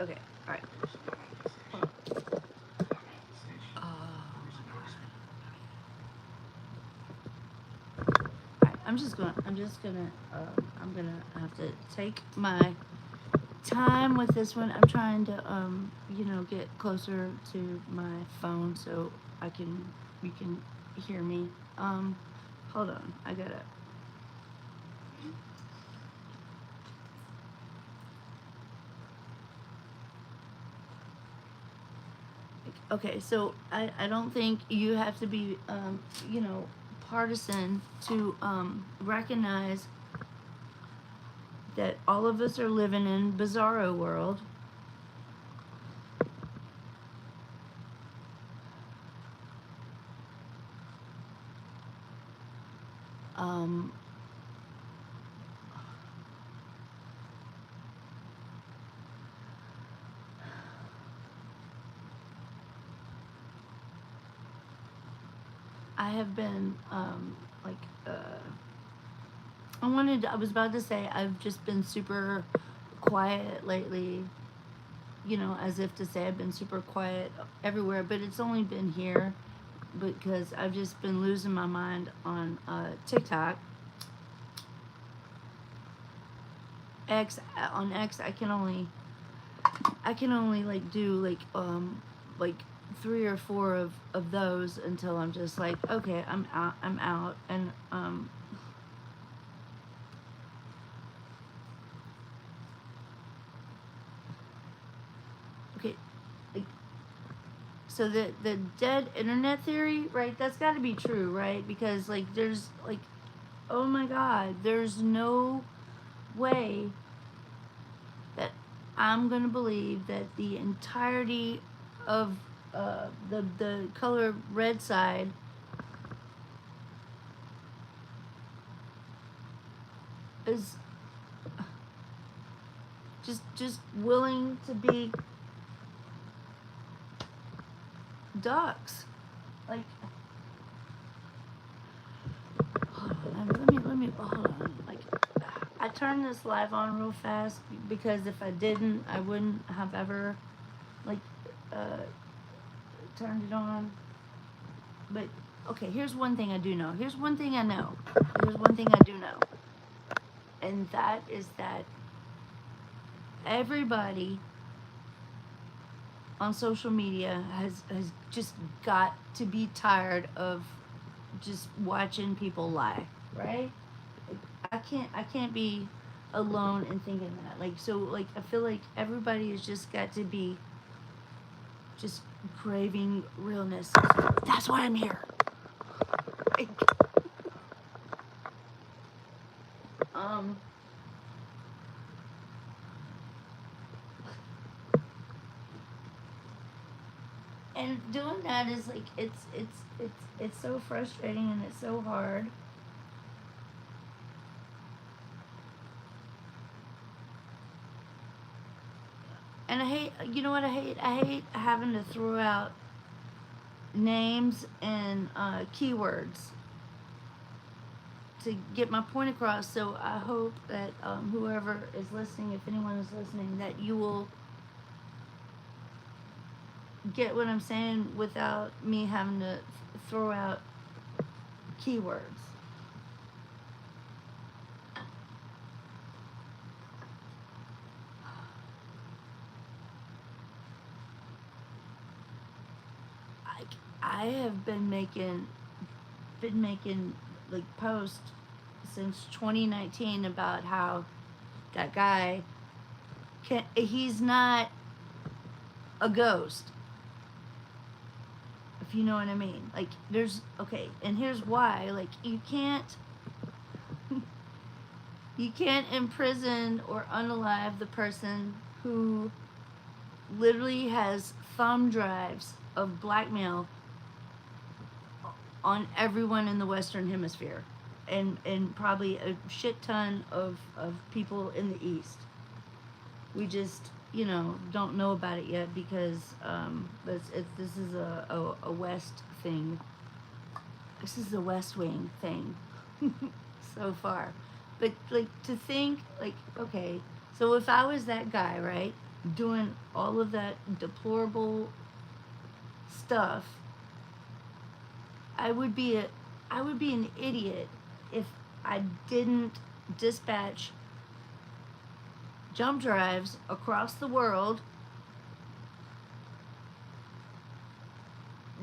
Okay, all right. Oh my god. All right, I'm gonna have to take my time with this one. I'm trying to, get closer to my phone so you can hear me. Um, Hold on, I gotta. Okay, so I don't think you have to be, partisan to recognize that all of us are living in bizarro world. Um, I have been like I was about to say I've just been super quiet lately, as if to say I've been super quiet everywhere, but it's only been here because I've just been losing my mind on TikTok. On X, I can only like do like three or four of those until I'm just like, okay, I'm out. And okay, like, so the dead internet theory, right? That's got to be true, right? Because like there's like, oh my god, there's no way that I'm gonna believe that the entirety of the color red side is just willing to be ducks. Like, let me hold on. Like, I turned this live on real fast because if I didn't, I wouldn't have ever like uh, turned it on. But okay, here's one thing I do know. Here's one thing I know. Here's one thing I do know, and that is that everybody on social media has just got to be tired of just watching people lie, right? I can't be alone in thinking that. Like, so like I feel like everybody has just got to be just craving realness. That's why I'm here. Like, um and doing that is like it's so frustrating and it's so hard. And I hate, you know what I hate? I hate having to throw out names and keywords to get my point across. So I hope that whoever is listening, if anyone is listening, that you will get what I'm saying without me having to throw out keywords. I, I have been making like posts since 2019 about how that guy he's not a ghost, if you know what I mean. Like, there's okay, and here's why. Like, you can't imprison or unalive the person who literally has thumb drives of blackmail on everyone in the Western Hemisphere, and probably a shit ton of people in the East. We just, don't know about it yet because this is a West thing. This is the West Wing thing so far. But like to think like, okay, so if I was that guy, right? doing all of that deplorable stuff, I would be a I would be an idiot if I didn't dispatch jump drives across the world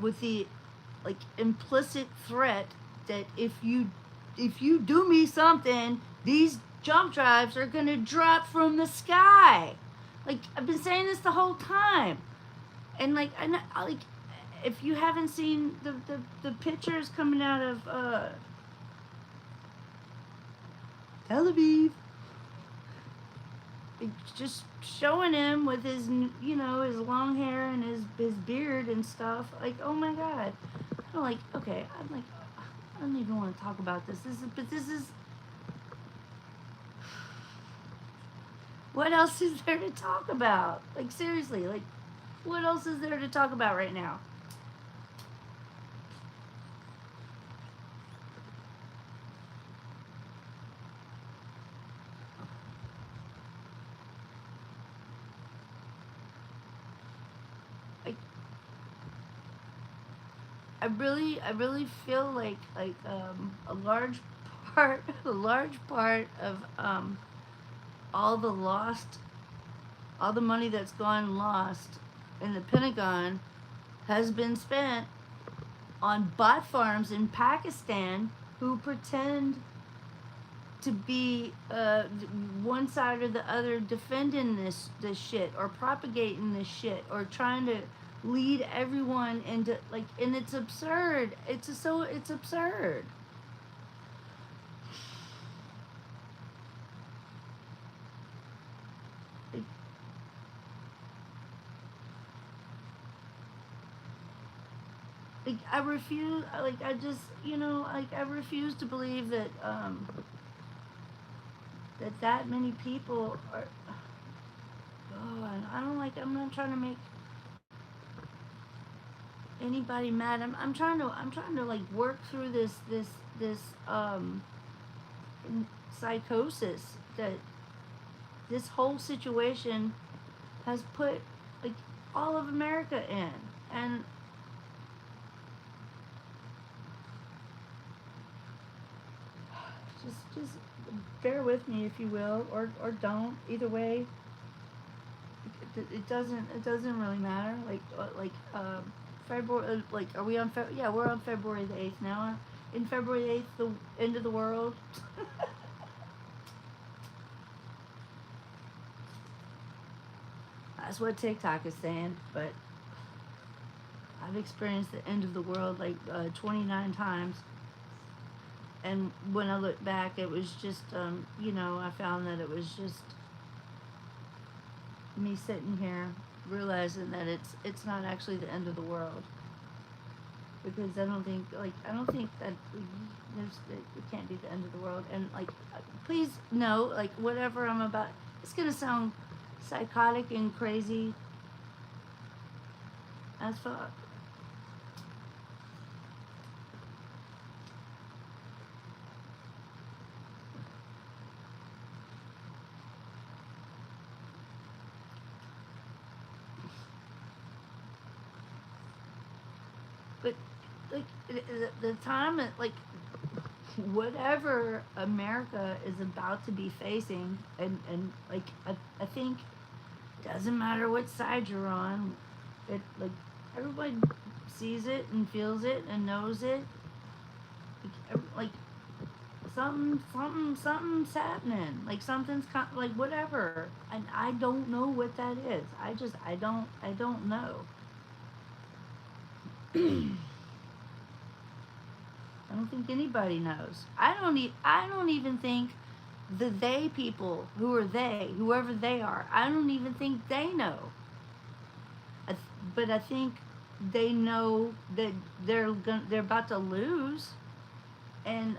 with the like implicit threat that if you do me something, these jump drives are gonna drop from the sky. Like I've been saying this the whole time, and like like if you haven't seen the pictures coming out of Tel Aviv, it's just showing him with his his long hair and his beard and stuff. Like oh my god, I'm like okay, I'm like I don't even want to talk about this. This is what else is there to talk about? Like seriously, like what else is there to talk about right now? Like I really feel like a large part of all the lost all the money that's gone lost in the Pentagon has been spent on bot farms in Pakistan who pretend to be one side or the other defending this shit or propagating this shit or trying to lead everyone into like and it's absurd. It's absurd. Like, I refuse like I just like I refuse to believe that that many people are oh I don't like I'm not trying to make anybody mad. I'm trying to like work through this psychosis that this whole situation has put like all of America in. And just bear with me if you will or don't. Either way, it doesn't really matter. February like are we on yeah, we're on February the 8th now. In February 8th, the end of the world. That's what TikTok is saying, but I've experienced the end of the world like 29 times. And when I look back, it was just, I found that it was just me sitting here realizing that it's not actually the end of the world because I don't think that it can't be the end of the world. And like, please know, like whatever I'm about, it's gonna sound psychotic and crazy as fuck. But like the time like whatever America is about to be facing, and like I think doesn't matter what side you're on, it like everybody sees it and feels it and knows it. Like something's happening. Like like whatever, and I don't know what that is. I don't know. I don't think anybody knows. I don't even think the they people who are they, whoever they are. I don't even think they know. But I think they know that they're about to lose, and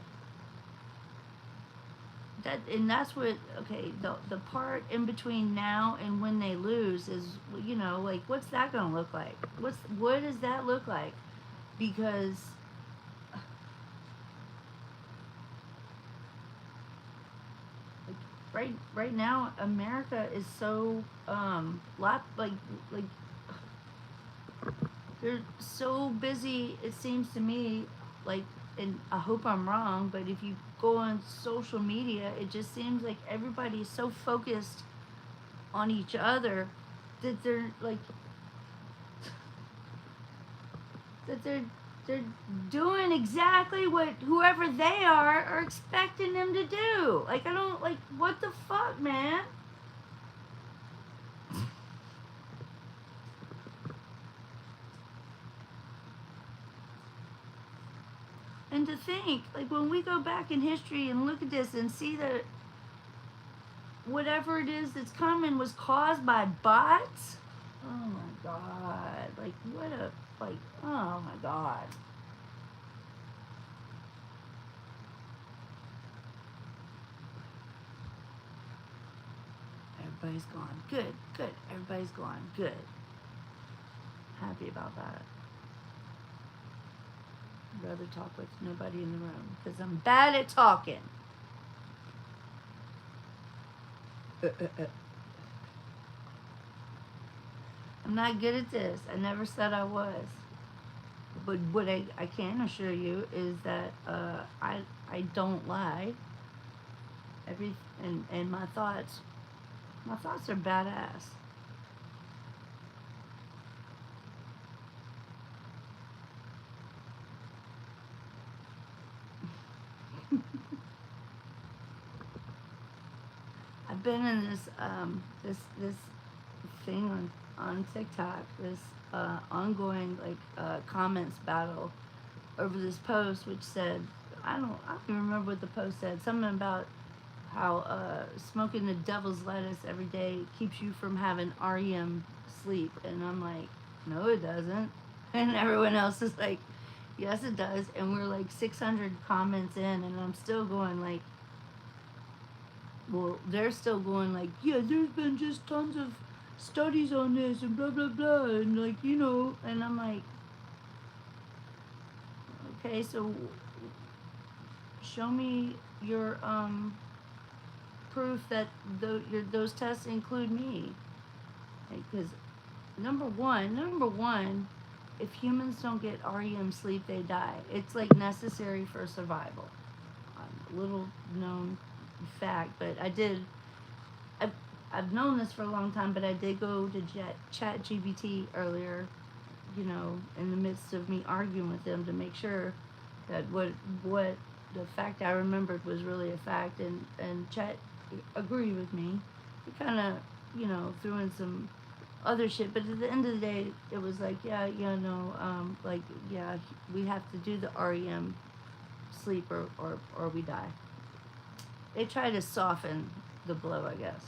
that's what okay the part in between now and when they lose is like what's that gonna look like? What does that look like? Because right now America is so lot like they're so busy, it seems to me, like, and I hope I'm wrong, but if you go on social media, it just seems like everybody's so focused on each other that they're like that they're doing exactly what whoever they are expecting them to do. Like, I don't, like, what the fuck, man? And to think, like, when we go back in history and look at this and see that whatever it is that's coming was caused by bots. Oh my god. Like, what a, like, oh my god. Everybody's gone. Good, good. Everybody's gone. Good. Happy about that. I'd rather talk with nobody in the room because I'm bad at talking. I'm not good at this. I never said I was. But what I can assure you is that I don't lie. And my thoughts are badass. I've been in this thing on TikTok, this ongoing, like, comments battle over this post, which said, I don't even remember what the post said. Something about how smoking the devil's lettuce every day keeps you from having REM sleep, and I'm like, no, it doesn't. And everyone else is like, yes, it does. And we're like 600 comments in, and I'm still going like, well, they're still going like, yeah, there's been just tons of studies on this and blah blah blah, and, like, and I'm like, okay, so show me your proof that those tests include me, because number one, if humans don't get REM sleep, they die. It's like necessary for survival. Little known fact, but I've, I've known this for a long time, but I did go to chat GBT earlier, in the midst of me arguing with them to make sure that what the fact I remembered was really a fact, and chat agreed with me. It kind of, threw in some other shit, but at the end of the day, it was like, yeah, no, like, yeah, we have to do the REM sleep, or we die. They try to soften the blow, I guess.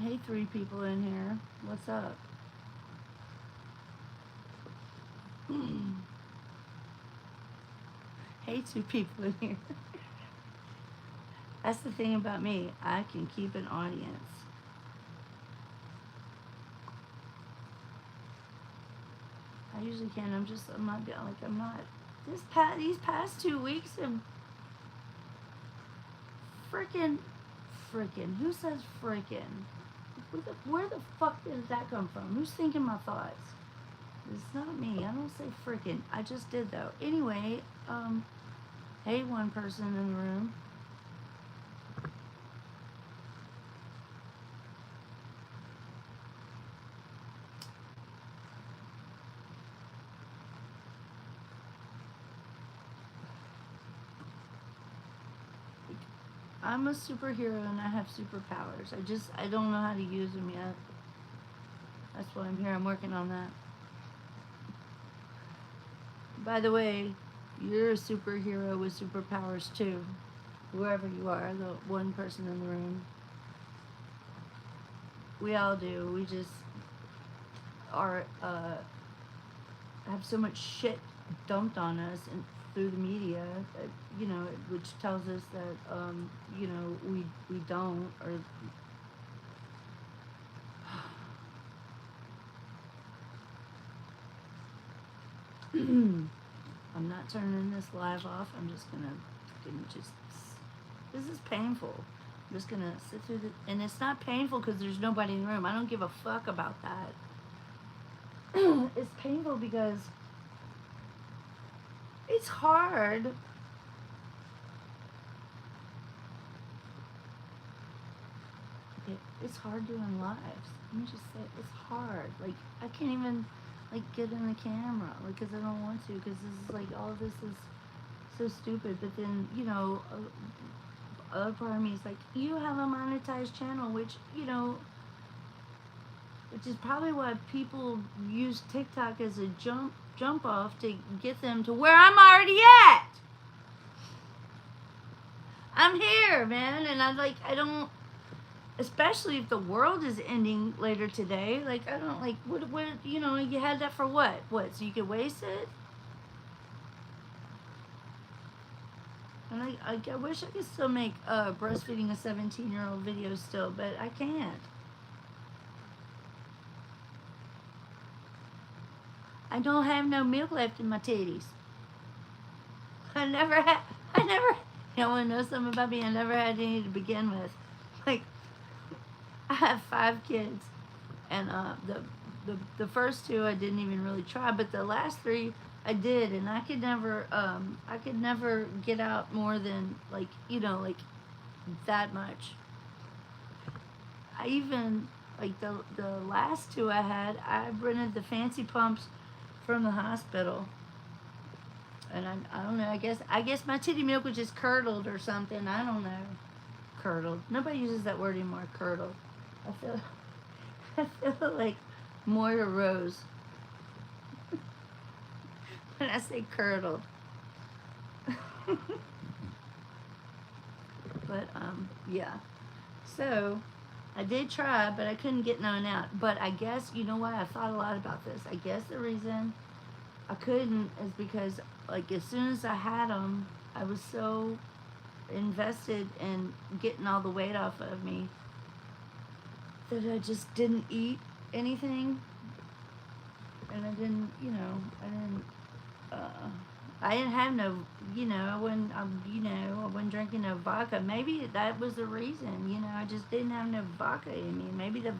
Hey, three people in here. What's up? Hey, two people in here. That's the thing about me. I can keep an audience. I usually can. I'm not like, I'm not. These past 2 weeks have frickin', frickin'. Who says frickin'? Where the fuck did that come from? Who's thinking my thoughts? It's not me. I don't say frickin'. I just did though. Anyway, hey, one person in the room. I'm a superhero and I have superpowers. I don't know how to use them yet. That's why I'm here. I'm working on that. By the way, you're a superhero with superpowers too. Whoever you are, the one person in the room. We all do. We just are have so much shit dumped on us and through the media, you know, which tells us that you know, we don't, or I'm not turning this live off. I'm just gonna just. This is painful. I'm just gonna sit through the, and it's not painful because there's nobody in the room. I don't give a fuck about that. It's painful because it's hard. It's hard doing lives. Let me just say, it's hard. Like, I can't even, like, get in the camera, like, because I don't want to, because this is, like, all of this is so stupid. But then, you know, other part of me is like, you have a monetized channel, which, you know, which is probably why people use TikTok as a jump off to get them to where I'm already at. I'm here, man, and I don't, especially if the world is ending later today. Like, I don't, like, what, you know, you had that for what? What, so you could waste it? And I wish I could still make breastfeeding a 17-year-old video still, but I can't. I don't have no milk left in my titties. I never, you want to know something about me? I never had any to begin with. Like, I have 5 kids, and the first 2 I didn't even really try, but the last 3 I did, and I could never get out more than, like, you know, like, that much. I even, like, the last 2 I had, I rented the fancy pumps from the hospital. And I don't know, I guess my titty milk was just curdled or something. I don't know. Curdled. Nobody uses that word anymore, curdled. I feel like Moira Rose when I say curdled. But yeah. So I did try, but I couldn't get none out. But I guess, you know why? I thought a lot about this. I guess the reason I couldn't is because, like, as soon as I had them, I was so invested in getting all the weight off of me that I just didn't eat anything, and I didn't, you know, I didn't have no, you know, I wasn't drinking no vodka. Maybe that was the reason, you know, I just didn't have no vodka in me. Maybe the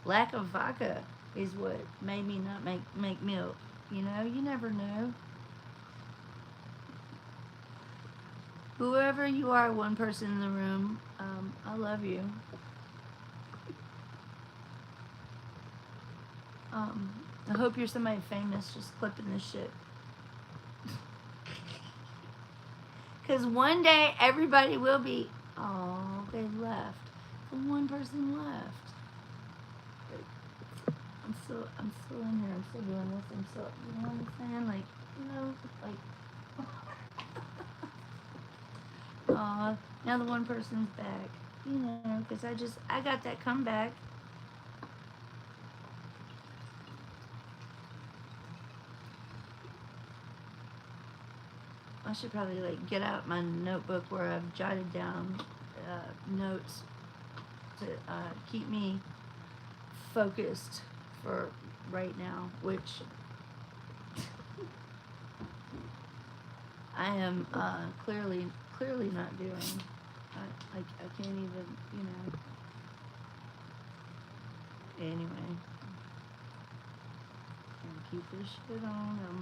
lack of vodka is what made me not make milk. You know, you never know. Whoever you are, one person in the room, I love you. I hope you're somebody famous just clipping this shit. Because one day everybody will be, oh, they left. The one person left. I'm still in here. I'm still doing this. I'm still, you know what I'm saying? Like, you know, like, aw, now the one person's back. You know, because I got that comeback. I should probably, like, get out my notebook where I've jotted down notes to keep me focused for right now, which I am clearly not doing. I can't even, you know. Anyway, I'm gonna keep this shit on. I'm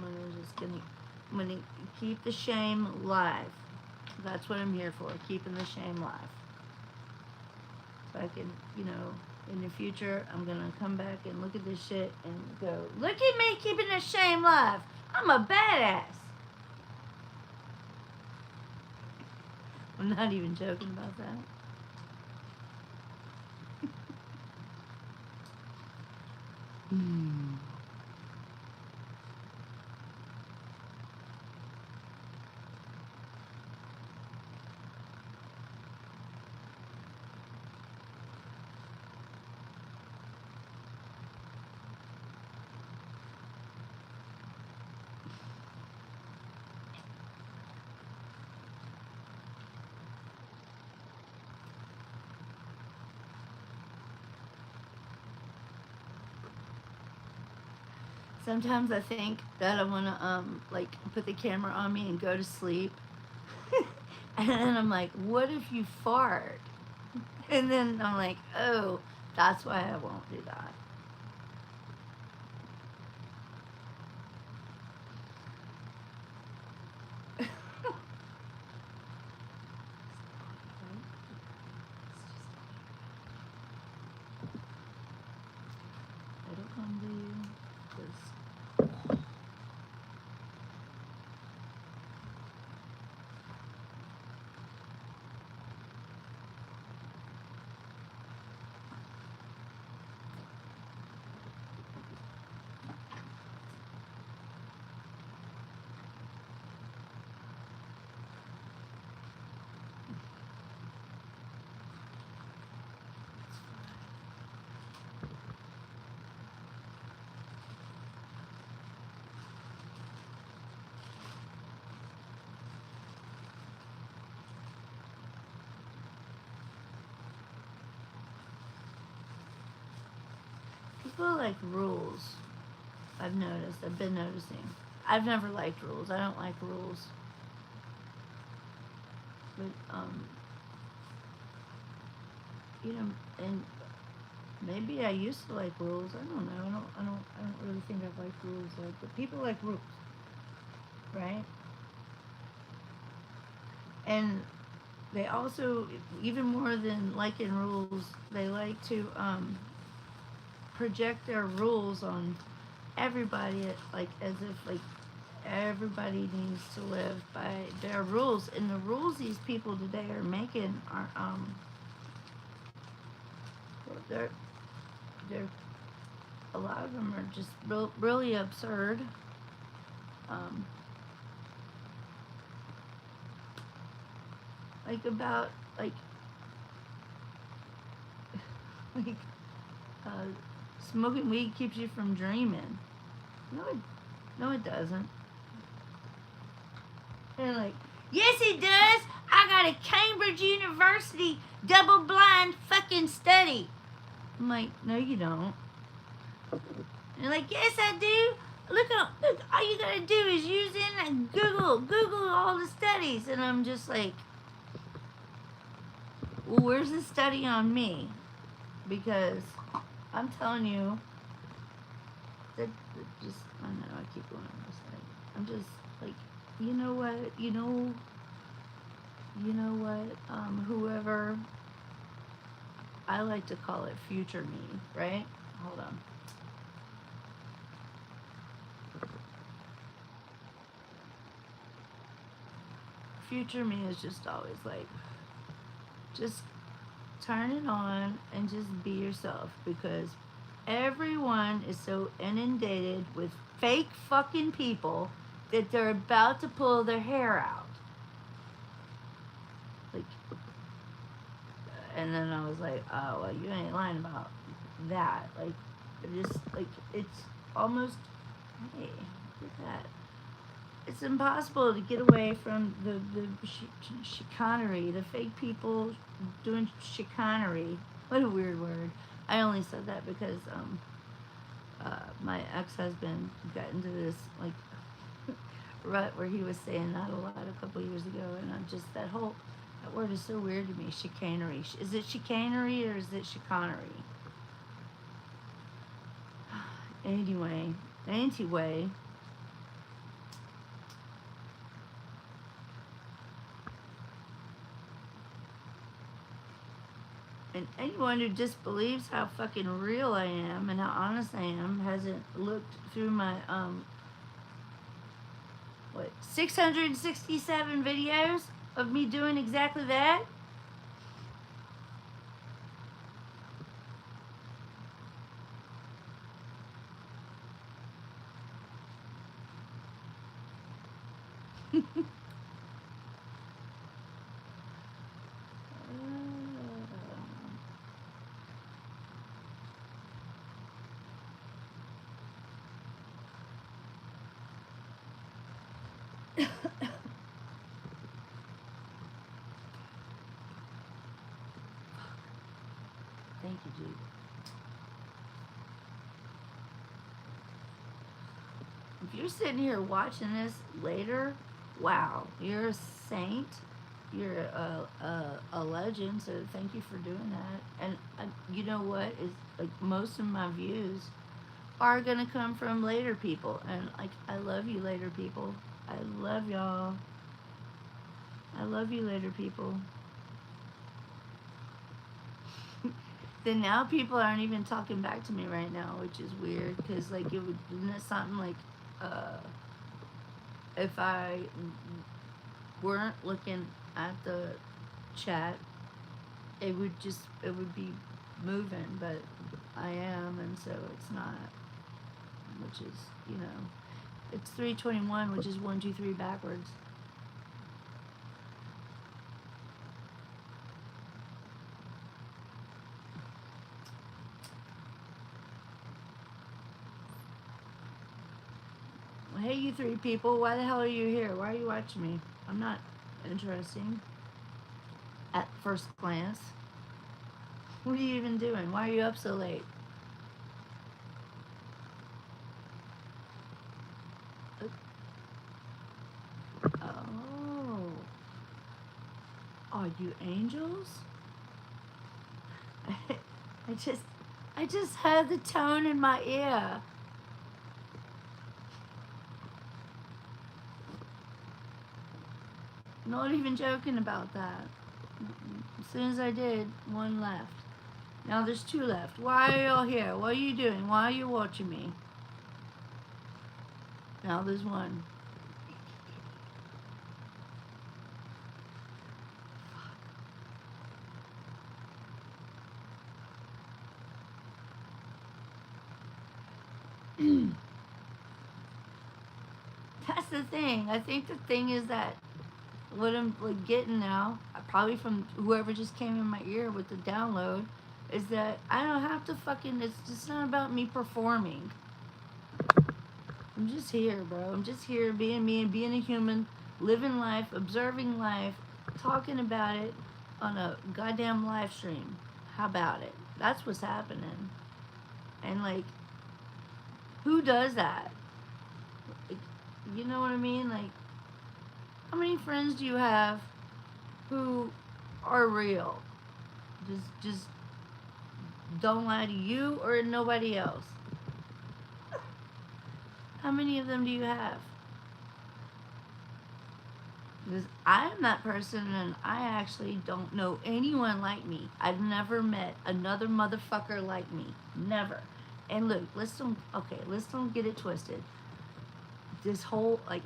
gonna keep the shame live. That's what I'm here for, keeping the shame live. So I can, you know, in the future, I'm gonna come back and look at this shit and go, look at me keeping the shame live. I'm a badass. I'm not even joking about that. Sometimes I think that I want to like put the camera on me and go to sleep. And then I'm like, what if you fart? And then I'm like, oh, that's why I won't do that. It'll come to you. Just people like rules. I've noticed. I've been noticing. I've never liked rules. I don't like rules. But you know, and maybe I used to like rules. I don't know. I don't really think I've liked rules like. But people like rules, right? And they also, even more than liking rules, they like to project their rules on everybody, like as if like everybody needs to live by their rules. And the rules these people today are making are well, they're a lot of them are just really absurd. Um, like about like uh, smoking weed keeps you from dreaming. No, it doesn't. They're like, yes, it does. I got a Cambridge University double blind fucking study. I'm like, no, you don't. And they're like, yes, I do. Look, all you gotta do is use in and Google all the studies. And I'm just like, well, where's the study on me? Because I'm telling you, that just, I know, I keep going on this thing. I'm just like, you know what, whoever, I like to call it future me, right? Hold on. Future me is just always like, just turn it on and just be yourself because everyone is so inundated with fake fucking people that they're about to pull their hair out. Like, and then I was like, oh, well, you ain't lying about that. Like, just like it's almost, hey, look at that. It's impossible to get away from the chicanery, the fake people doing chicanery. What a weird word. I only said that because my ex-husband got into this like rut where he was saying that a lot a couple years ago, and I'm just that word is so weird to me. Chicanery. Is it chicanery or is it chicanery? Anyway. And anyone who disbelieves how fucking real I am and how honest I am hasn't looked through my 667 videos of me doing exactly that. Thank you, Jesus. you're sitting here watching this later, wow, you're a saint. You're a legend. So thank you for doing that. And you know what is like most of my views are gonna come from later people, and like I love you, later people. I love y'all. I love you, later people. Then now people aren't even talking back to me right now, which is weird because like it would isn't it something like uh, if I weren't looking at the chat, it would be moving, but I am, and so it's not, which is it's 3:21, which is 1, 2, 3 backwards. Well, hey, you three people, why the hell are you here? Why are you watching me? I'm not interesting at first glance. What are you even doing? Why are you up so late? Oh, are you angels? I just, I just heard the tone in my ear. Not even joking about that. As soon as I did, one left. Now there's two left. Why are y'all here? What are you doing? Why are you watching me? Now there's one. That's the thing. I think the thing is that what I'm like getting now, probably from whoever just came in my ear with the download, is that I don't have to fucking. It's just not about me performing. I'm just here, bro. I'm just here being me and being a human, living life, observing life, talking about it on a goddamn live stream. How about it? That's what's happening. And like, who does that? Like, you know what I mean? Like, how many friends do you have who are real? Just don't lie to you or nobody else. How many of them do you have? Because I'm that person and I actually don't know anyone like me. I've never met another motherfucker like me. Never. And look, let's don't get it twisted. This whole like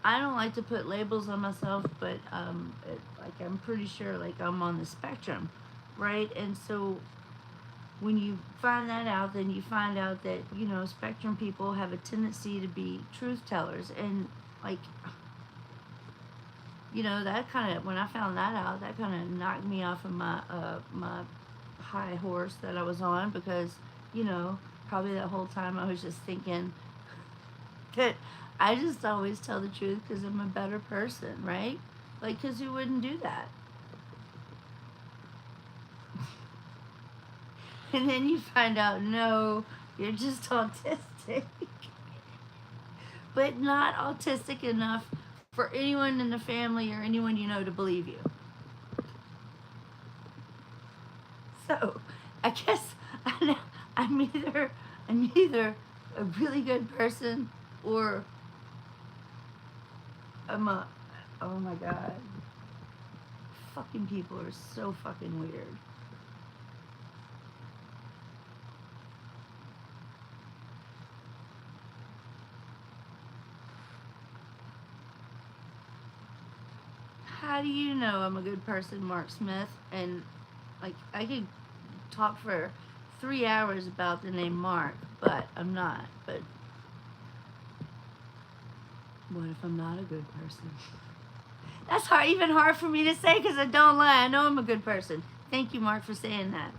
I don't like to put labels on myself, but like I'm pretty sure like I'm on the spectrum, right? And so when you find that out, then you find out that spectrum people have a tendency to be truth tellers, and like that kind of when I found that out, that kind of knocked me off of my high horse that I was on, because probably that whole time I was just thinking that I just always tell the truth because I'm a better person, right? Like, because who wouldn't do that? And then you find out, no, you're just autistic. But not autistic enough for anyone in the family or anyone you know to believe you. So, I guess I'm either a really good person or I'm a, oh my god. Fucking people are so fucking weird. How do you know I'm a good person, Mark Smith? And like I could talk for 3 hours about the name Mark, but I'm not. But what if I'm not a good person? That's even hard for me to say because I don't lie. I know I'm a good person. Thank you, Mark, for saying that.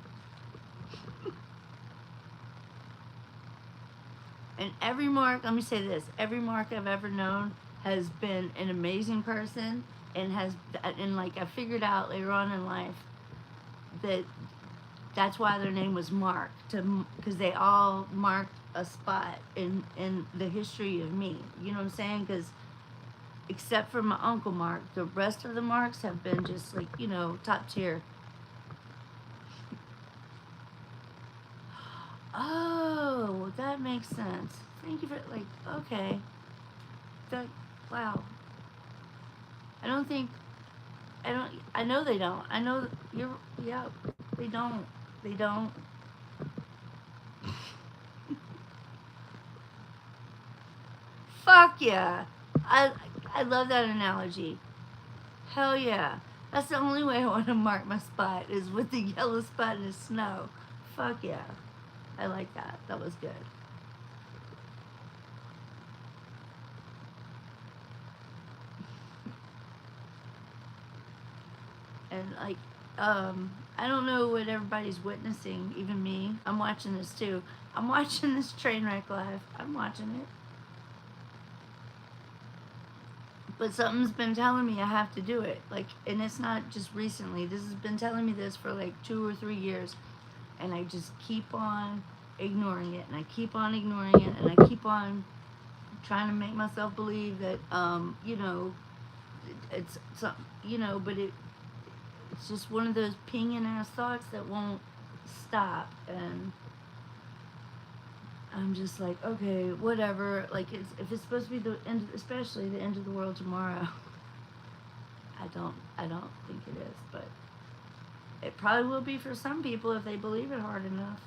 And every Mark, let me say this, every Mark I've ever known has been an amazing person, and like I figured out later on in life that that's why their name was Mark, because they all marked a spot in the history of me. You know what I'm saying? Because except for my uncle Mark, the rest of the Marks have been just like, top tier. Oh, that makes sense. Thank you for like. Okay, that. Wow. I don't think. I don't. I know they don't. I know you're. Yeah. They don't. They don't. Fuck yeah. I I love that analogy. Hell yeah. That's the only way I want to mark my spot is with the yellow spot in the snow. Fuck yeah. I like that. That was good. And like, I don't know what everybody's witnessing, even me. I'm watching this too. I'm watching this train wreck live. I'm watching it. But something's been telling me I have to do it. Like, and it's not just recently. This has been telling me this for like 2 or 3 years, and I just keep on ignoring it, and I keep on ignoring it, and I keep on trying to make myself believe that, it's some, but it's just one of those pinging ass thoughts that won't stop, and I'm just like, okay, whatever. Like, if it's supposed to be the end, especially the end of the world tomorrow, I don't think it is, but it probably will be for some people if they believe it hard enough,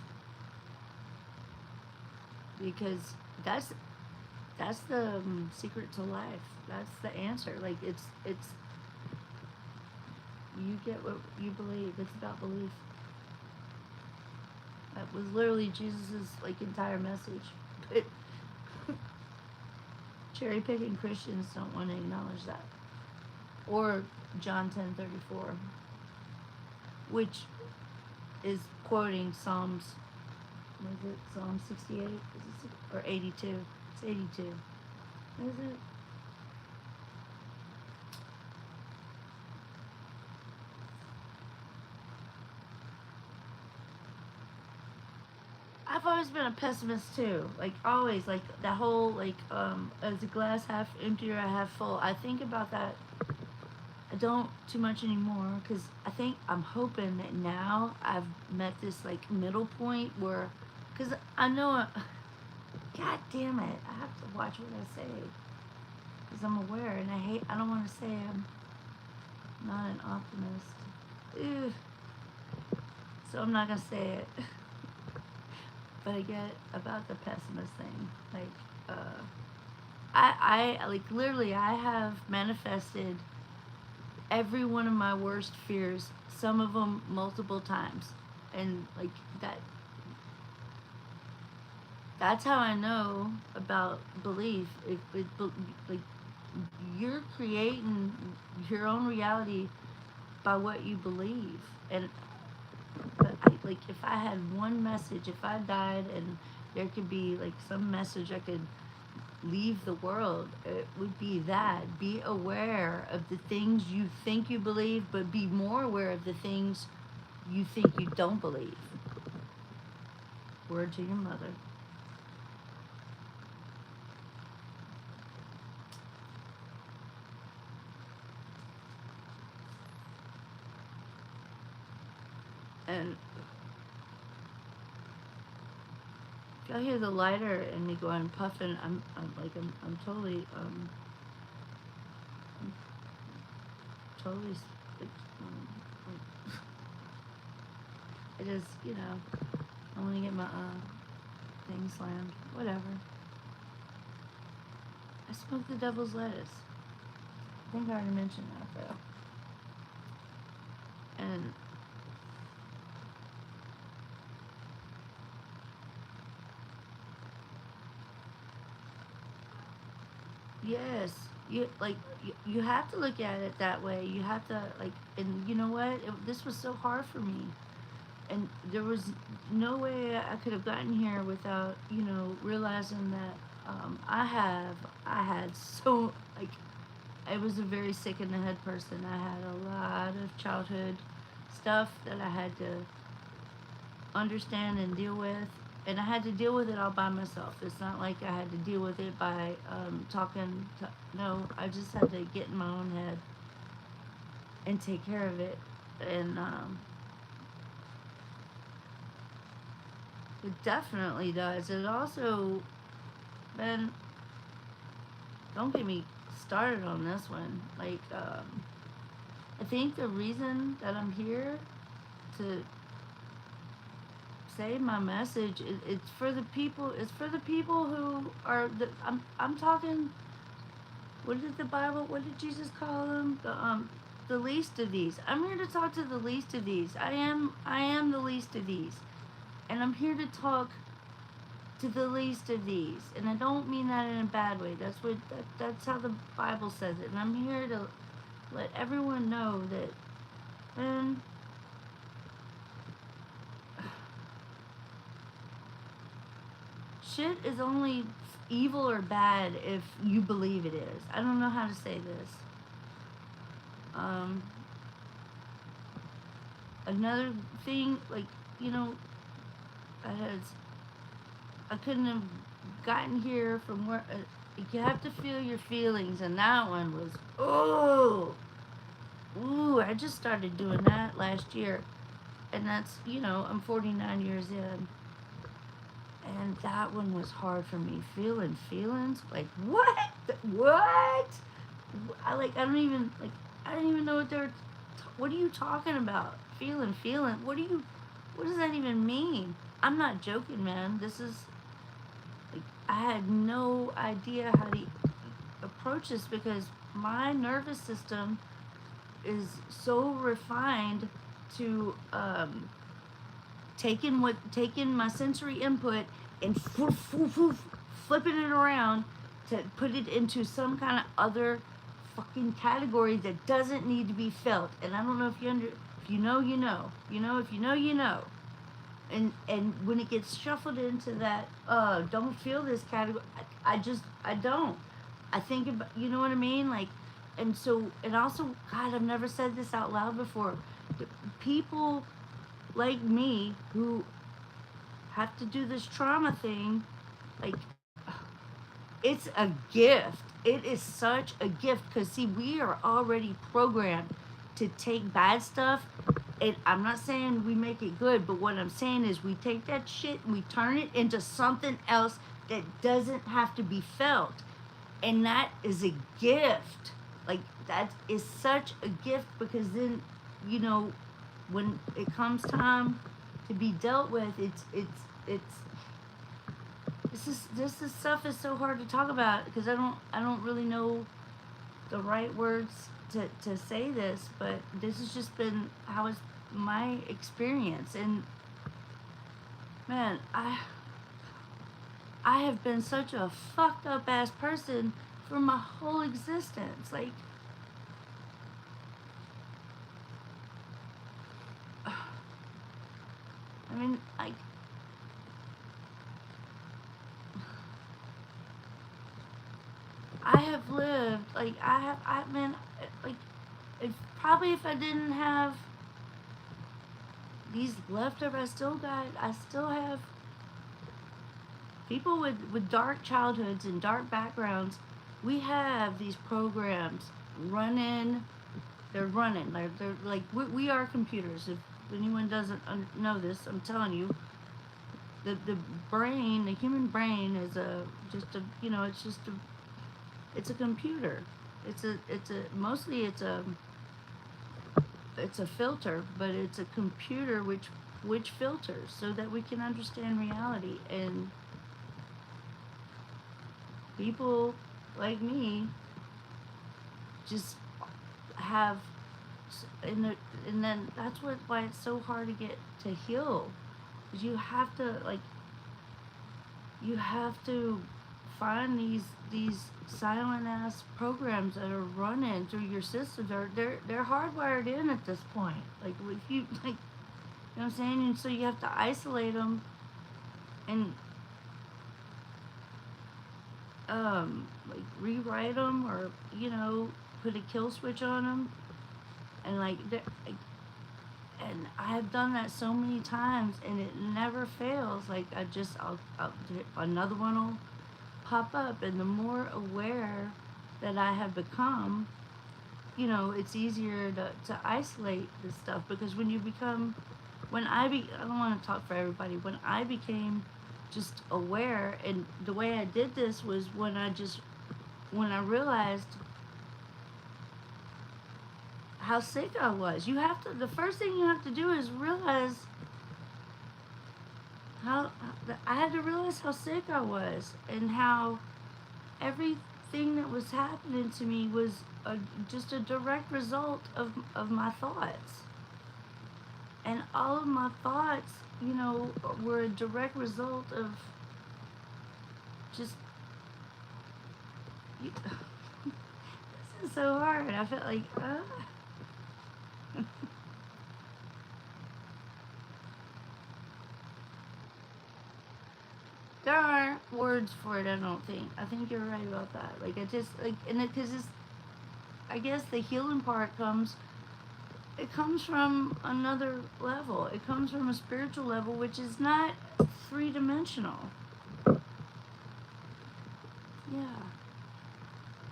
because that's that's the secret to life. That's the answer. Like, it's you get what you believe. It's about belief. That was literally Jesus's like entire message. But cherry picking Christians don't want to acknowledge that. Or John 10:34, which is quoting Psalms. Was it Psalm 68? Is it, or 82? It's 82. Is it? I've always been a pessimist too. Like always, like that whole like is the glass half empty or half full? I think about that. I don't too much anymore because I think I'm hoping that now I've met this like middle point where, because I know, God damn it, I have to watch what I say because I'm aware and I don't want to say I'm not an optimist. Ugh. So I'm not gonna say it. But I get about the pessimist thing. Like, I like literally, I have manifested every one of my worst fears, some of them multiple times, and like that. That's how I know about belief. Like you're creating your own reality by what you believe, and but like if I had one message, if I died and there could be like some message I could leave the world, it would be that. Be aware of the things you think you believe, but be more aware of the things you think you don't believe. Word to your mother. And if y'all hear the lighter and me going puffing, I'm totally I'm totally like, like, I just I want to get my thing slammed. Whatever. I smoked the devil's lettuce. I think I already mentioned that though. And yes, you have to look at it that way. You have to like, and you know what? This was so hard for me, and there was no way I could have gotten here without realizing that I had so like I was a very sick in the head person. I had a lot of childhood stuff that I had to understand and deal with, and I had to deal with it all by myself. It's not like I had to deal with it by talking to, no, I just had to get in my own head and take care of it. And it definitely does. It also, man, don't get me started on this one. Like, I think the reason that I'm here to say my message, it's for the people. It's for the people who are. I'm talking. What did the Bible? What did Jesus call them? The least of these. I'm here to talk to the least of these. I am the least of these, and I'm here to talk to the least of these. And I don't mean that in a bad way. That's how the Bible says it. And I'm here to let everyone know that, man, shit is only evil or bad if you believe it is. I don't know how to say this. Um, Another thing, like, you know, I had, I couldn't have gotten here from where. You have to feel your feelings, and that one was, oh, ooh. I just started doing that last year, and that's, you know, I'm 49 years in, and that one was hard for me. Feeling feelings, like what? What? I don't even like. I didn't even know what they were. What are you talking about? Feeling. What do you? What does that even mean? I'm not joking, man. This is like I had no idea how to approach this because my nervous system is so refined to taking my sensory input and flipping it around to put it into some kind of other fucking category that doesn't need to be felt. And I don't know if if you know, you know, if you know, you know. And when it gets shuffled into that don't feel this category, I don't. I think about, you know what I mean, like, and so, and also, God, I've never said this out loud before. People like me who have to do this trauma thing, like, it's a gift. It is such a gift because, see, we are already programmed to take bad stuff. And I'm not saying we make it good, but what I'm saying is we take that shit and we turn it into something else that doesn't have to be felt. And that is a gift. Like, that is such a gift because then, you know, when it comes time to be dealt with, it's this stuff is so hard to talk about because I don't really know the right words to say this, but this has just been how it's my experience. And man, I have been such a fucked up ass person for my whole existence. Like, I mean, I have lived, like, I mean, like, if, probably if I didn't have these leftovers, I still have people with dark childhoods and dark backgrounds. We have these programs running, they're running, they're like, we are computers. If anyone doesn't know this, I'm telling you, the brain, the human brain is just a, you know, it's a computer. It's a mostly it's a filter, but it's a computer which filters so that we can understand reality. And people like me just have, and then that's why it's so hard to get to heal, because you have to find these silent ass programs that are running through your system. They're hardwired in at this point. Like, if you, like, you know what I'm saying? And so you have to isolate them and like rewrite them, or, you know, put a kill switch on them. And like And I've done that so many times, and it never fails. Like I'll another one will pop up, and the more aware that I have become, it's easier to isolate this stuff, because when you become, I don't want to talk for everybody. When I became just aware, and the way I did this was when I realized how sick I was. The first thing you have to do is realize how, I had to realize how sick I was, and how everything that was happening to me was just a direct result of my thoughts. And all of my thoughts, were a direct result of just. This is so hard. I felt like, there aren't words for it. I don't think. I think you're right about that. Like I just like, and because it's, I guess the healing part comes. It comes from another level. It comes from a spiritual level, which is not 3-dimensional. Yeah.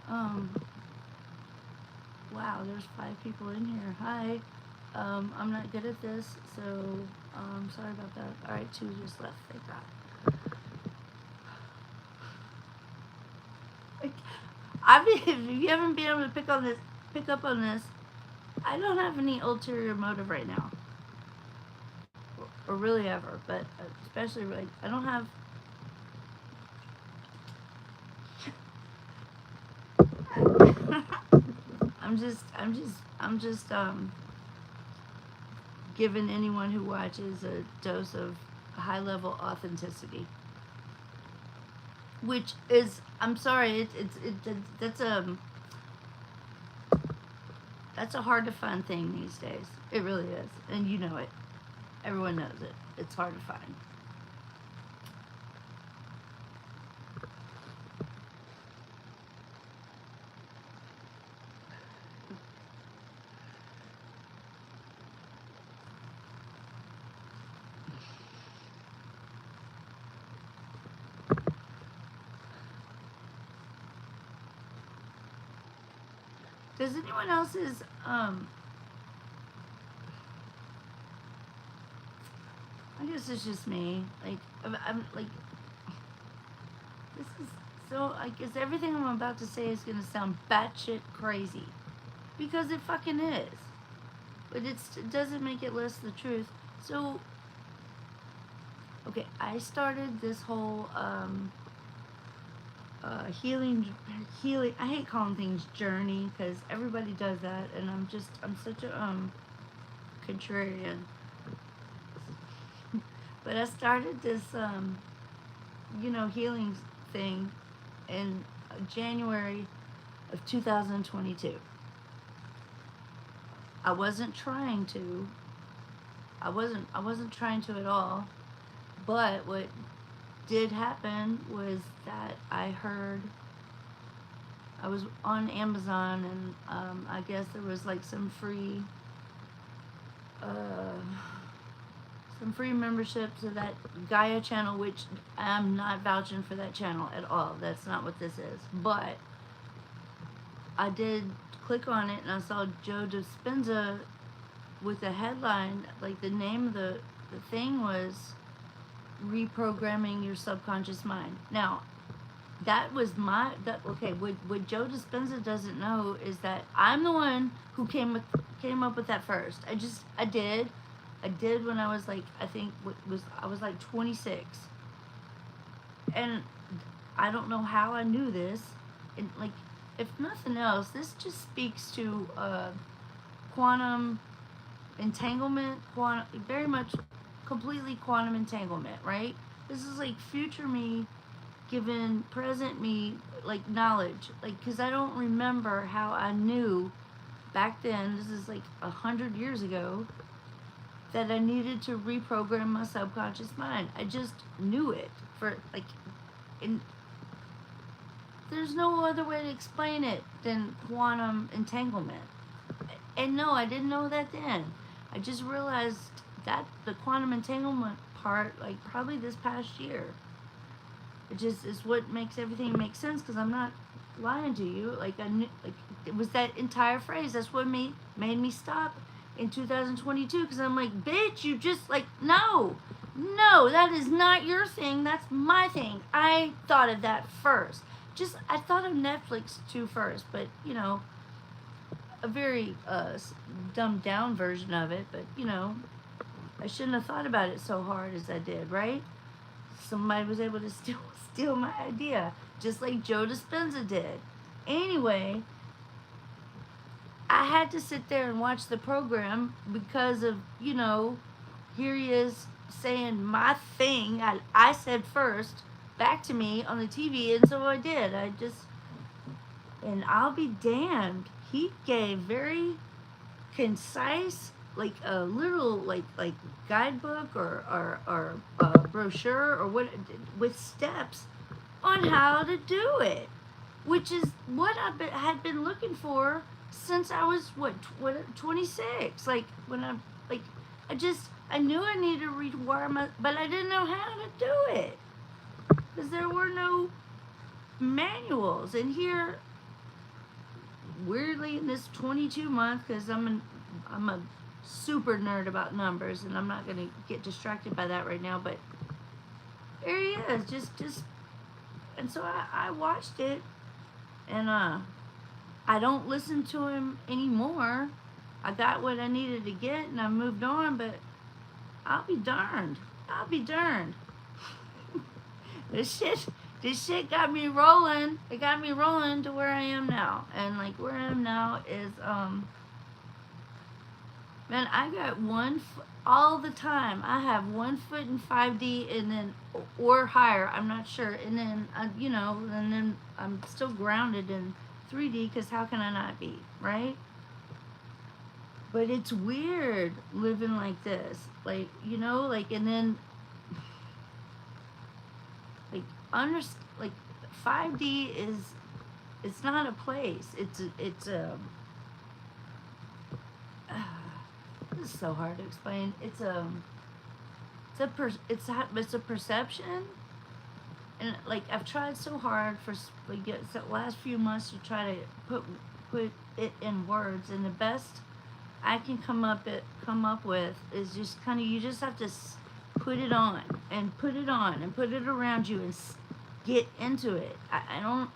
Um. Wow. There's 5 people in here. Hi. I'm not good at this, so sorry about that. All right, 2 just left. Thank God. If you haven't been able to pick up on this, I don't have any ulterior motive right now, or really ever. But especially like I don't have. I'm just giving anyone who watches a dose of high level authenticity, which is, I'm sorry, that's a hard to find thing these days. It really is, and you know it. Everyone knows it. It's hard to find. Does anyone else's I guess it's just me. Like I'm like, this is so. I guess everything I'm about to say is gonna sound batshit crazy, because it fucking is. But it doesn't make it less the truth. So, okay, I started this whole healing. I hate calling things journey, because everybody does that, and I'm such a contrarian. But I started this healing thing in January of 2022. I wasn't trying to. I wasn't trying to at all. But what did happen was that I was on Amazon, and I guess there was like uh, some free memberships to that Gaia channel, which I'm not vouching for that channel at all. That's not what this is. But I did click on it, and I saw Joe Dispenza with a headline, like the name of the thing was Reprogramming Your Subconscious Mind. Now, okay, what Joe Dispenza doesn't know is that I'm the one who came up with that first. I did when I was like, I was like 26. And I don't know how I knew this. And like, if nothing else, this just speaks to quantum entanglement, very much completely quantum entanglement, right? This is like future me given present me like knowledge, like, because I don't remember how I knew back then, this is like 100 years ago, that I needed to reprogram my subconscious mind. I just knew it for like, and there's no other way to explain it than quantum entanglement. And no, I didn't know that then. I just realized that the quantum entanglement part, like probably this past year. It just is what makes everything make sense because I'm not lying to you. Like I knew, like it was that entire phrase. That's what made me stop in 2022 because I'm like, bitch, you just like no, no, that is not your thing. That's my thing. I thought of that first. Just I thought of Netflix too first, but you know, a very dumbed down version of it. But you know, I shouldn't have thought about it so hard as I did, right? Somebody was able to steal my idea, just like Joe Dispenza did. Anyway, I had to sit there and watch the program because of, you know, here he is saying my thing I said first back to me on the TV, and so I did. And I'll be damned. He gave very concise, like a little like guidebook or brochure or what with steps on how to do it, which is what had been looking for since I was what 26. Like when like I knew I needed to rewire my, but I didn't know how to do it because there were no manuals. And here, weirdly, in this 22 month, because I'm a super nerd about numbers, and I'm not gonna get distracted by that right now. But there he is, just, and so I watched it, and I don't listen to him anymore. I got what I needed to get, and I moved on. But I'll be darned. I'll be darned. This shit got me rolling. It got me rolling to where I am now, and like where I am now is man, I got all the time. I have 1 foot in 5D and then or higher. I'm not sure. And then you know, and then I'm still grounded in 3D because how can I not be, right? But it's weird living like this, like you know, like and then like like 5D is it's not a place. It's a this is so hard to explain. It's a perception, and like I've tried so hard for like the last few months to try to put it in words, and the best I can come up with is just kind of you just have to put it on and put it on and put it around you and get into it. I don't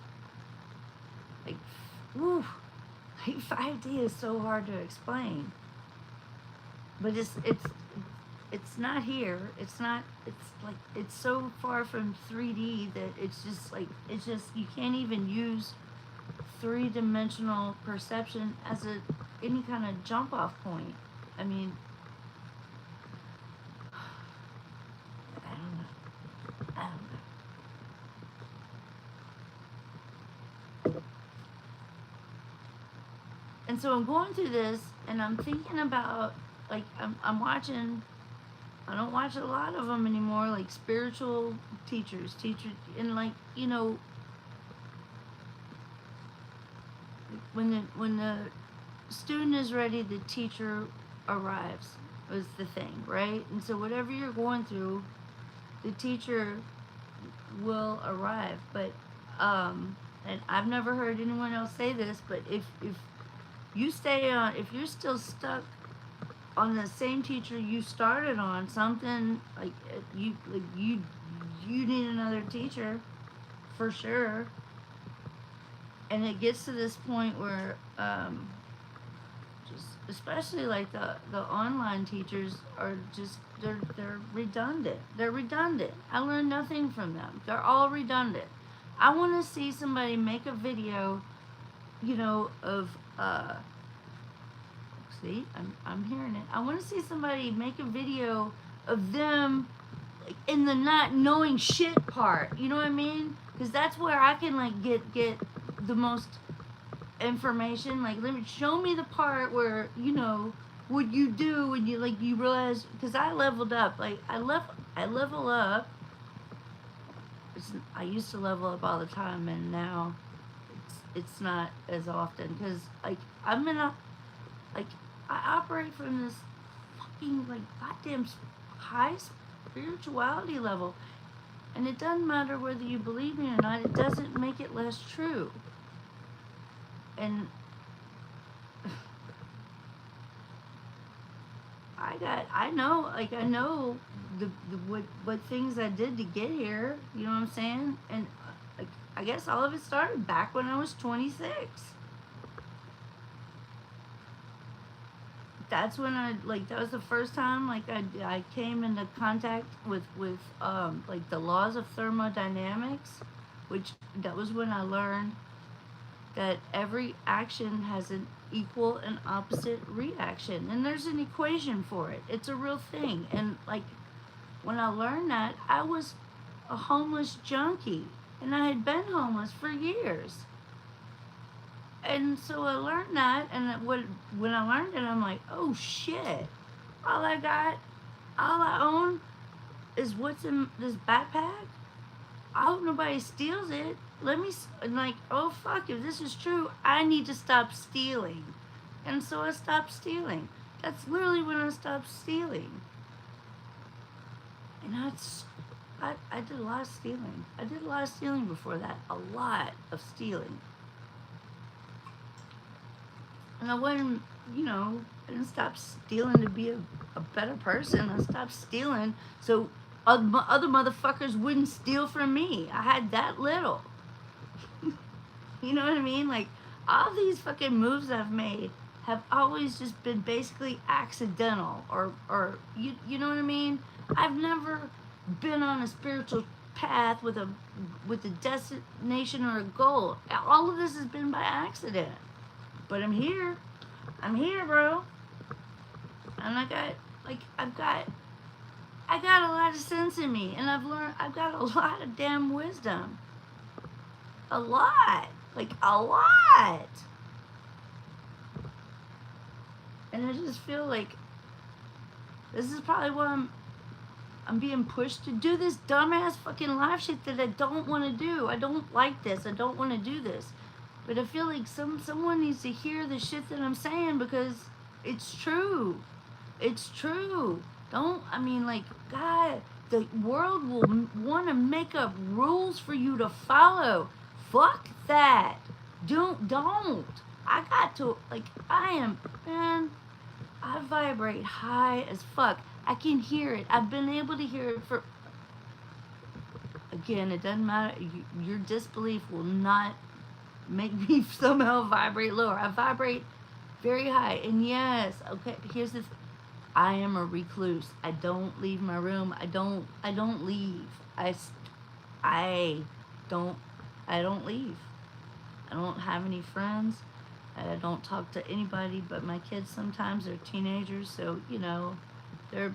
like, woo, like 5D is so hard to explain. But it's not here. It's not. It's like it's so far from 3D that it's just like you can't even use 3-dimensional perception as any kind of jump off point. I mean, I don't know. I don't know. And so I'm going through this, and I'm thinking about like I'm watching. I don't watch a lot of them anymore, like spiritual teachers, and like you know, when the student is ready, the teacher arrives. Was the thing, right? And so whatever you're going through, the teacher will arrive. But and I've never heard anyone else say this, but if you stay on, if you're still stuck on the same teacher you started on, something like you need another teacher for sure. And it gets to this point where just especially like the online teachers are just they're redundant. They're redundant. I learned nothing from them. They're all redundant. I want to see somebody make a video, you know, of see, I'm hearing it. I want to see somebody make a video of them like, in the not knowing shit part. You know what I mean? Because that's where I can like get the most information. Like, let me show me the part where you know what you do when you like you realize. Because I leveled up. Like I level up. I used to level up all the time, and now it's not as often because like I'm in a like I operate from this fucking like goddamn high spirituality level. And it doesn't matter whether you believe me or not, it doesn't make it less true. And I know what things I did to get here, you know what I'm saying? And like, I guess all of it started back when I was 26. That's when that was the first time I came into contact with like the laws of thermodynamics, which that was when I learned that every action has an equal and opposite reaction, and there's an equation for it. It's a real thing. And like when I learned that, I was a homeless junkie, and I had been homeless for years. And so I learned that, and when I learned it, I'm like, oh shit! All I got, all I own, is what's in this backpack. I hope nobody steals it. Let me like, oh fuck! If this is true, I need to stop stealing, and so I stopped stealing. That's literally when I stopped stealing. And I did a lot of stealing. I did a lot of stealing before that. A lot of stealing. And I wasn't, I didn't stop stealing to be a better person. I stopped stealing so other motherfuckers wouldn't steal from me. I had that little. You know what I mean? Like, all these fucking moves I've made have always just been basically accidental, or you know what I mean? I've never been on a spiritual path with a destination or a goal. All of this has been by accident. But I'm here. I'm here, bro. And I got a lot of sense in me, and I've got a lot of damn wisdom. A lot. Like, a lot. And I just feel like this is probably why I'm being pushed to do this dumbass fucking live shit that I don't want to do. I don't like this. I don't want to do this. But I feel like someone needs to hear the shit that I'm saying, because it's true. It's true. God, the world will want to make up rules for you to follow. Fuck that. Don't. I got to, man, I vibrate high as fuck. I can hear it. I've been able to hear it for, again, it doesn't matter. Your disbelief will not make me somehow vibrate lower. I vibrate very high. And yes, okay, here's the I am a recluse. I don't leave my room. I don't leave. I don't leave. I don't have any friends. I don't talk to anybody but my kids sometimes. They're teenagers, so, they're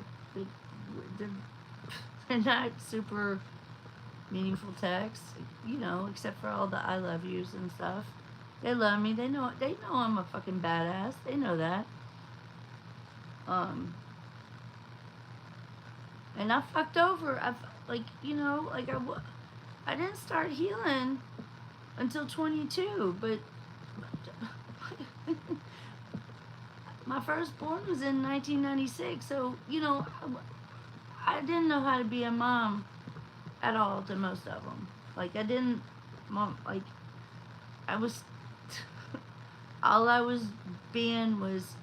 they're not super meaningful texts, except for all the I love yous and stuff. They love me. They know I'm a fucking badass. They know that. And I fucked over. I didn't start healing until 22, but my firstborn was in 1996, so, I didn't know how to be a mom at all to most of them. I was, all I was being was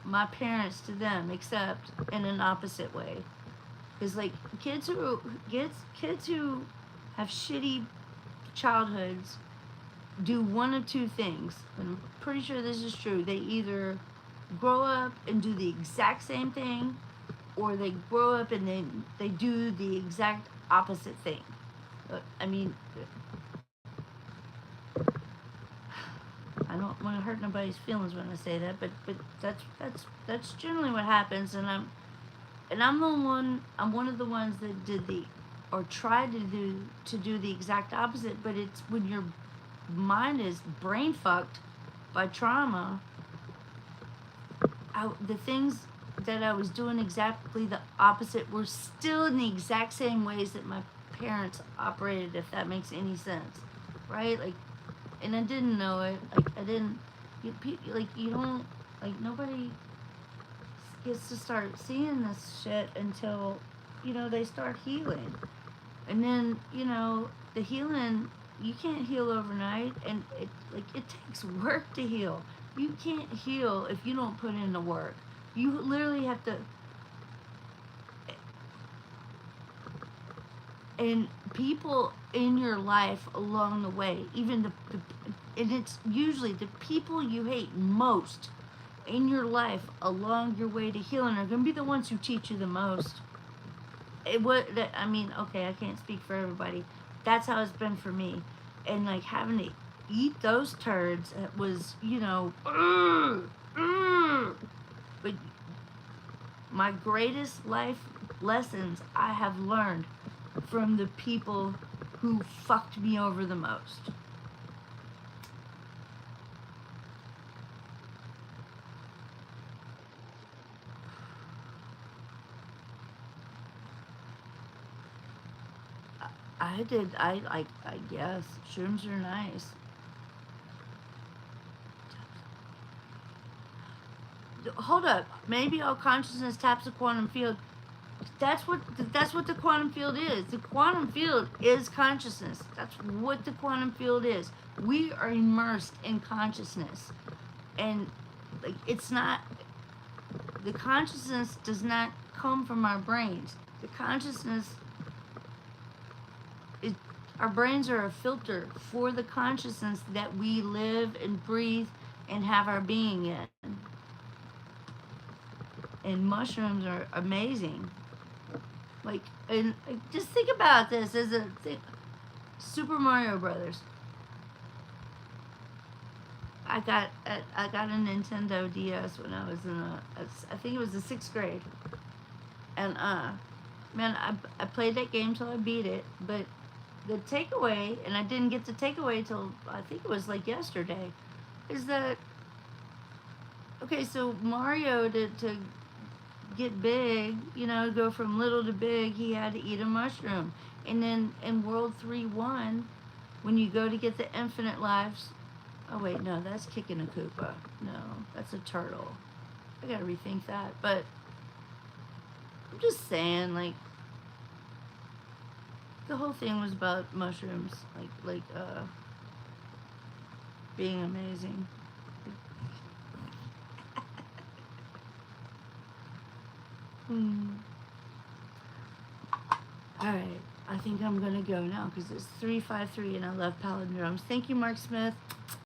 my parents to them, except in an opposite way. Because, kids who have shitty childhoods do one of two things. And I'm pretty sure this is true. They either grow up and do the exact same thing, or they grow up and they do the exact opposite thing. I mean, I don't want to hurt nobody's feelings when I say that, but that's generally what happens. And I'm one of the ones that did or tried to do the exact opposite. But it's when your mind is brain fucked by trauma. The things that I was doing exactly the opposite were still in the exact same ways that my parents operated, if that makes any sense, right? And I didn't know it. You don't, nobody gets to start seeing this shit until, they start healing. And then, the healing, you can't heal overnight, and it takes work to heal. You can't heal if you don't put in the work. You literally have to. And people in your life along the way, even and it's usually the people you hate most in your life along your way to healing are going to be the ones who teach you the most. I mean, okay, I can't speak for everybody. That's how it's been for me. And like having to eat those turds, it was, but my greatest life lessons I have learned from the people who fucked me over the most. I guess shrooms are nice. Hold up, maybe all consciousness taps the quantum field. That's what the quantum field is. The quantum field is consciousness. That's what the quantum field is. We are immersed in consciousness, and like it's not. The consciousness does not come from our brains. The consciousness is. Our brains are a filter for the consciousness that we live and breathe and have our being in. And mushrooms are amazing. Like, and just think about this as a thing. Super Mario Brothers. I got a Nintendo DS when I was I think it was the 6th grade, and man, I played that game till I beat it. But the takeaway, and I didn't get the takeaway till I think it was like yesterday, is that okay? So Mario to get big, go from little to big, he had to eat a mushroom. And then in World 3-1, when you go to get the infinite lives, oh wait, no, that's kicking a Koopa. No, that's a turtle. I gotta rethink that. But I'm just saying, like, the whole thing was about mushrooms, being amazing. All right, I think I'm gonna go now because it's 3:53 and I love palindromes. Thank you, Mark Smith.